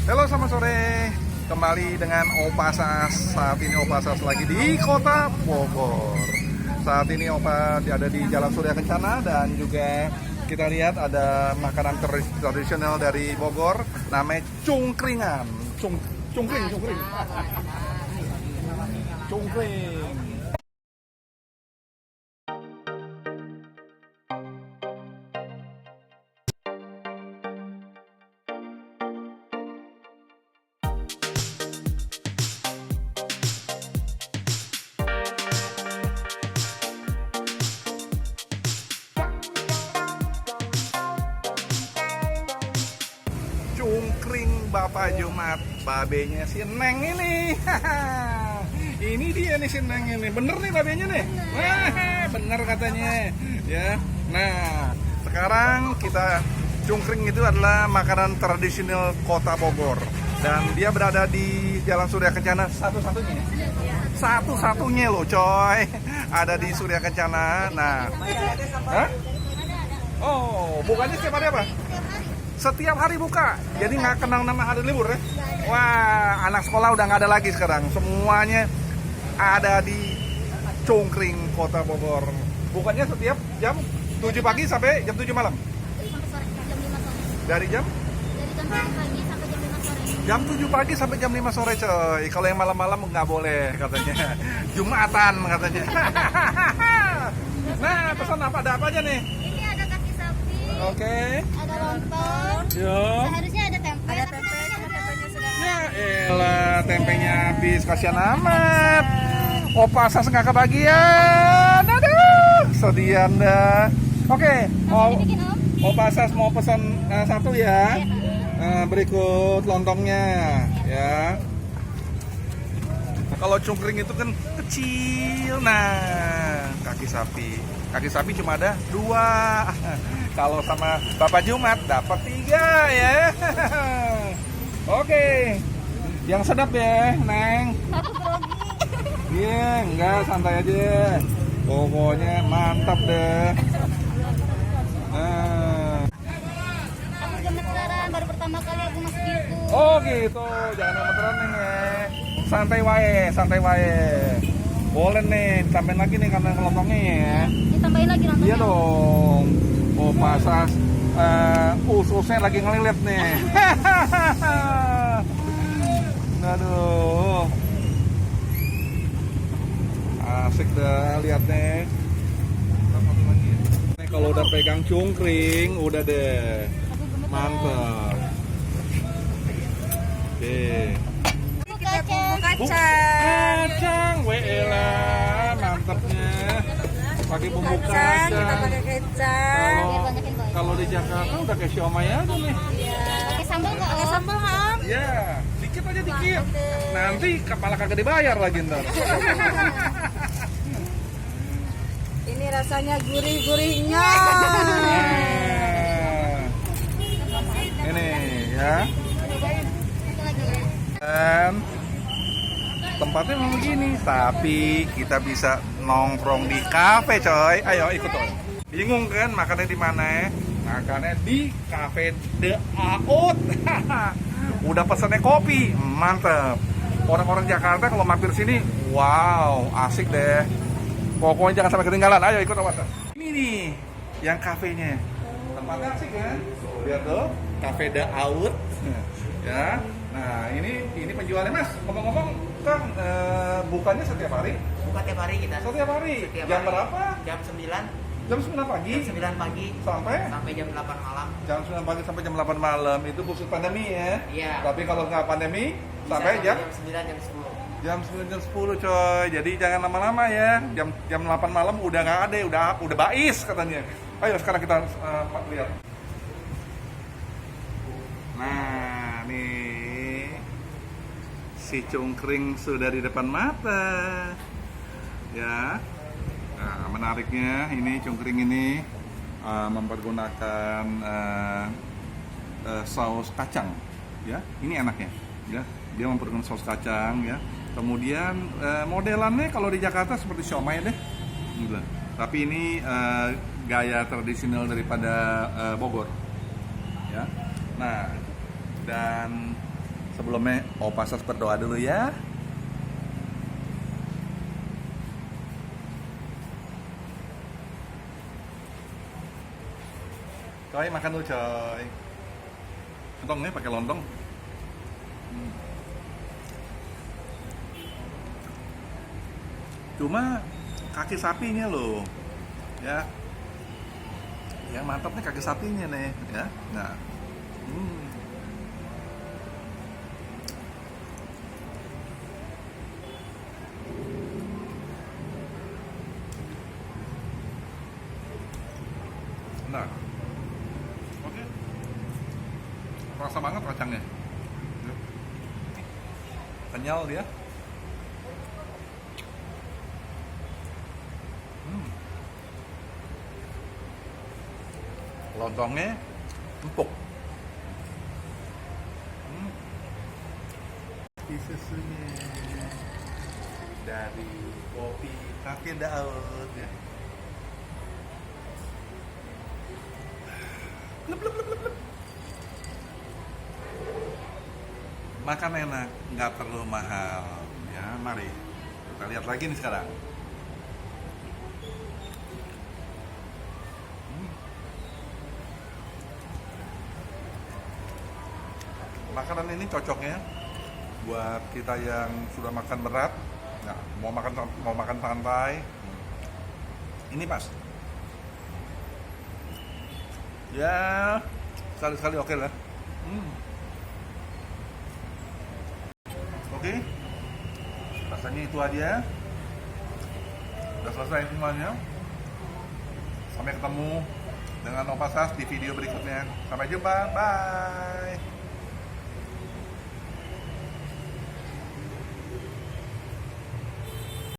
Halo, selamat sore. Kembali dengan Opasas. Saat ini Opasas lagi di Kota Bogor. Saat ini Opa ada di Jalan Surya Kencana dan juga kita lihat ada makanan tradisional dari Bogor namanya cungkringan. Cungkring. Cungkring. Cungkring Bapak Jumat, babenya si Neng ini. Ini dia nih si Neng ini. Bener nih babenya nih. Wah, bener katanya. Ya. Nah, sekarang kita cungkring itu adalah makanan tradisional Kota Bogor dan dia berada di Jalan Surya Kencana satu-satunya. Satu-satunya loh, coy. Ada di Surya Kencana. Nah. Hah? Oh, bukannya setiap hari apa? Setiap hari buka, jadi nggak kenal nama hari libur ya. Wah, anak sekolah udah nggak ada lagi sekarang. Semuanya ada di Cungkring Kota Bogor. Bukannya setiap jam 7 pagi sampai jam 7 malam. Dari jam? Jam 7 pagi sampai jam 5 sore coy. Kalau yang malam-malam nggak boleh katanya. Jumatan katanya. Nah, pesan apa? Ada apa aja nih? Oke. Ada lontong. Yo. Harusnya ada tempe. Ada tempe. Ya elah, tempenya habis, kasihan amat. Opasas nggak kebagian. Aduh, sedih Anda. Oke, Opasas mau pesan satu ya. Berikut lontongnya ya. Kalau cungkring itu kan kecil. Nah, kaki sapi cuma ada 2. Kalau sama Bapak Jumat dapat 3 ya. Oke, yang sedap ya, Neng. Iya, enggak, santai aja. Pokoknya mantap deh. Nah. Aku gemeteran, baru pertama kali aku masuk gitu. Oh gitu, jangan gemeteran Neng ya. Santai wae. Boleh nih, ditambahin lagi nih karena kelontongnya ya. Ditambahin lagi lontongnya. Iya dong. Opasas ususnya lagi ngelilit nih. Aduh. Asik dah liatnya. Nih kalau udah pegang cungkring, udah deh. Mantap. Oke. Kacang, weelah, mantapnya. Pakai bumbu kacang. Kita pakai kecap. Kalau di Jakarta udah kayak siomay aja nih. Pakai sambal nggak? Pakai sambal nggak, Om? Ya, dikit aja dikit. Nanti kepala kagak dibayar lagi ntar. Ini rasanya gurih-gurihnya. Ini ya. Dan tempatnya memang begini, tapi kita bisa nongkrong di kafe, coy. Ayo ikut dong. Bingung kan makannya di mana? Makannya di Cafe The Out. Udah pesannya kopi, mantep. Orang-orang Jakarta kalau mampir sini, wow, asik deh. Pokoknya jangan sampai ketinggalan. Ayo ikut Opasas. Ini nih yang kafenya. Tempatnya asik kan? Tuh, lihat tuh, Cafe The Out. Ya. Nah, ini penjualnya Mas. Ngomong-ngomong, Kang, bukannya setiap hari? Buka tiap hari kita. Setiap hari. Setiap Jam hari. berapa? Jam 9. Jam 9 pagi. Jam 9 pagi Sampai sampai jam 8 malam. jam 9 pagi sampai jam 8 malam. Itu khusus pandemi ya. Iya. Tapi kalau nggak pandemi Bisa sampai jam 9 jam 10. jam 9 jam 10 coy. Jadi jangan lama-lama ya. Jam 8 malam udah nggak ada, udah bais katanya. Ayo sekarang kita lihat. Nah, nih si cungkring sudah di depan mata. Ya. Nah, menariknya ini cungkring ini mempergunakan saus kacang, ya. Ini enaknya, ya. Dia mempergunakan saus kacang, ya. Kemudian modelannya kalau di Jakarta seperti siomay deh, gila. Tapi ini gaya tradisional daripada Bogor, ya. Nah, dan Sebelumnya Opa Sas berdoa dulu ya. Coy, makan dulu coy. Lontongnya pakai lontong. Cuma kaki sapinya loh, ya. Yang mantap nih kaki sapinya nih, ya. Nah, nah, oke, rasa banget kacangnya, ya. Kenyal dia. Lontongnya empuk. Susunya dari kopi kakek Daud ya. Lep, lep, lep, lep, lep. Makan enak, nggak perlu mahal. Ya, mari kita lihat lagi nih sekarang. Makanan ini cocoknya buat kita yang sudah makan berat, nah, mau makan santai, ini pas. Ya, sekali-sekali oke lah. Oke, rasanya itu aja. Udah selesai semuanya. Sampai ketemu dengan Opa Sas di video berikutnya. Sampai jumpa, bye.